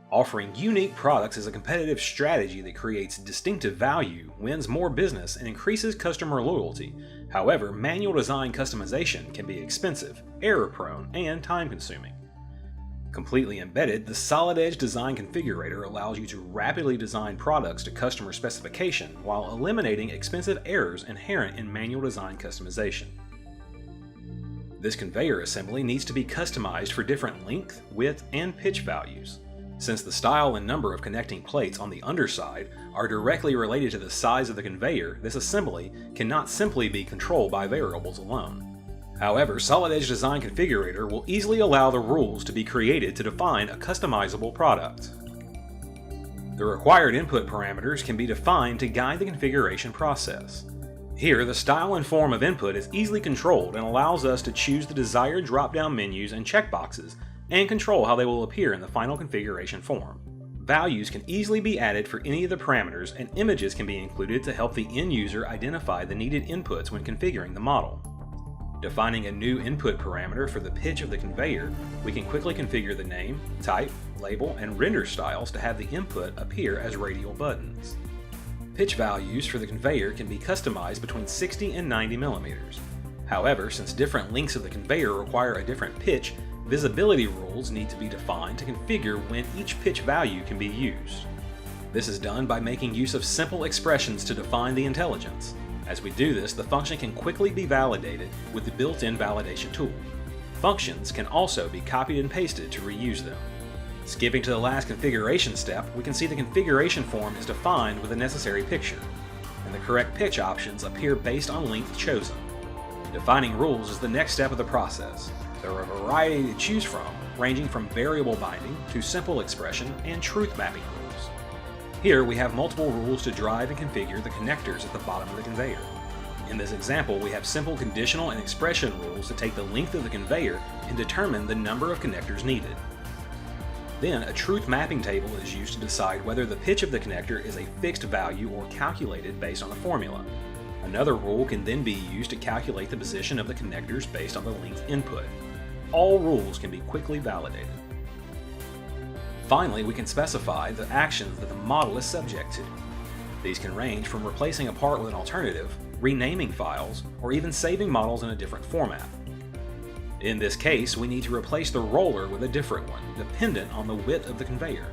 Offering unique products is a competitive strategy that creates distinctive value, wins more business, and increases customer loyalty. However, manual design customization can be expensive, error-prone, and time-consuming. Completely embedded, the Solid Edge Design Configurator allows you to rapidly design products to customer specification while eliminating expensive errors inherent in manual design customization. This conveyor assembly needs to be customized for different length, width, and pitch values. Since the style and number of connecting plates on the underside are directly related to the size of the conveyor, this assembly cannot simply be controlled by variables alone. However, Solid Edge Design Configurator will easily allow the rules to be created to define a customizable product. The required input parameters can be defined to guide the configuration process. Here, the style and form of input is easily controlled and allows us to choose the desired drop-down menus and checkboxes and control how they will appear in the final configuration form. Values can easily be added for any of the parameters, and images can be included to help the end user identify the needed inputs when configuring the model. Defining a new input parameter for the pitch of the conveyor, we can quickly configure the name, type, label, and render styles to have the input appear as radial buttons. Pitch values for the conveyor can be customized between 60 and 90 millimeters. However, since different lengths of the conveyor require a different pitch, visibility rules need to be defined to configure when each pitch value can be used. This is done by making use of simple expressions to define the intelligence. As we do this, the function can quickly be validated with the built-in validation tool. Functions can also be copied and pasted to reuse them. Skipping to the last configuration step, we can see the configuration form is defined with the necessary picture, and the correct pitch options appear based on length chosen. Defining rules is the next step of the process. There are a variety to choose from, ranging from variable binding to simple expression and truth mapping rules. Here we have multiple rules to drive and configure the connectors at the bottom of the conveyor. In this example, we have simple conditional and expression rules to take the length of the conveyor and determine the number of connectors needed. Then a truth mapping table is used to decide whether the pitch of the connector is a fixed value or calculated based on a formula. Another rule can then be used to calculate the position of the connectors based on the length input. All rules can be quickly validated. Finally, we can specify the actions that the model is subject to. These can range from replacing a part with an alternative, renaming files, or even saving models in a different format. In this case, we need to replace the roller with a different one, dependent on the width of the conveyor.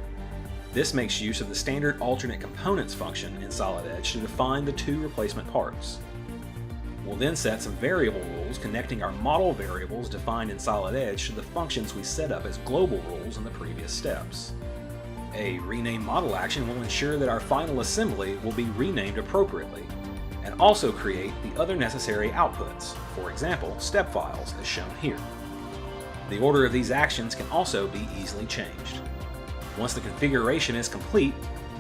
This makes use of the standard alternate components function in Solid Edge to define the two replacement parts. We'll then set some variable rules connecting our model variables defined in Solid Edge to the functions we set up as global rules in the previous steps. A rename model action will ensure that our final assembly will be renamed appropriately, and also create the other necessary outputs, for example, step files as shown here. The order of these actions can also be easily changed. Once the configuration is complete,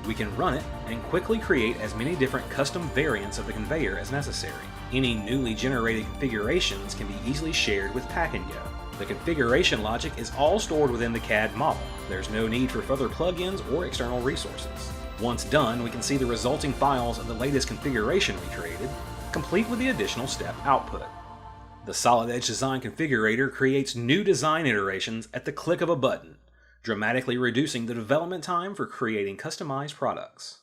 we can run it and quickly create as many different custom variants of the conveyor as necessary. Any newly generated configurations can be easily shared with Pack and Go. The configuration logic is all stored within the CAD model. There's no need for further plugins or external resources. Once done, we can see the resulting files of the latest configuration we created, complete with the additional step output. The Solid Edge Design Configurator creates new design iterations at the click of a button, dramatically reducing the development time for creating customized products.